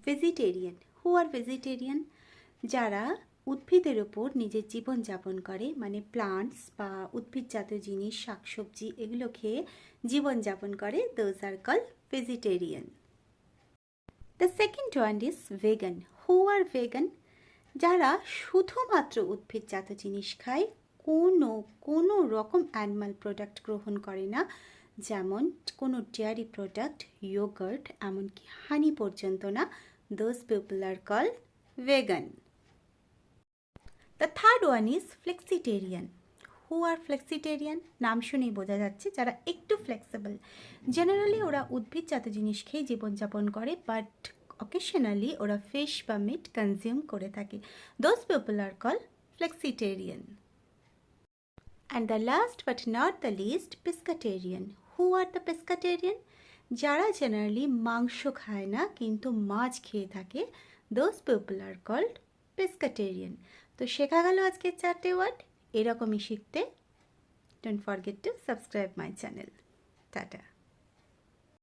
Vegetarian. হু আর vegetarian? যারা উদ্ভিদের ওপর নিজের জীবনযাপন করে, মানে প্লান্টস বা উদ্ভিদজাত জিনিস, শাকসবজি এগুলো খেয়ে জীবনযাপন করে, those are called vegetarian. The second one is vegan. Who are vegan? যারা শুধুমাত্র উদ্ভিদজাত জিনিস খায়, কোনো রকম অ্যানিমাল প্রোডাক্ট গ্রহণ করে না, যেমন কোনো ডেয়ারি প্রোডাক্ট, ইয়োগার্ট, এমনকি হানি পর্যন্ত না, those people are call vegan. The third one is flexitarian. Who are flexitarian? নাম শুনেই বোঝা যাচ্ছে যারা একটু ফ্লেক্সিবল। জেনারেলি ওরা উদ্ভিদজাত জিনিস খেয়ে জীবনযাপন করে, বাট অকেশনালি ওরা ফিশ বা মিট কনজিউম করে থাকে। Those people are call flexitarian. And the last but not the least, pescatarian. Who are the pescatarian? যারা জেনারেলি মাংস খায় না কিন্তু মাছ খেয়ে থাকে, those people are called pescatarian. তো শেখা গেল আজকের 4টে ওয়ার্ড। এরকমই শিখতে don't forget to subscribe my channel. Tata.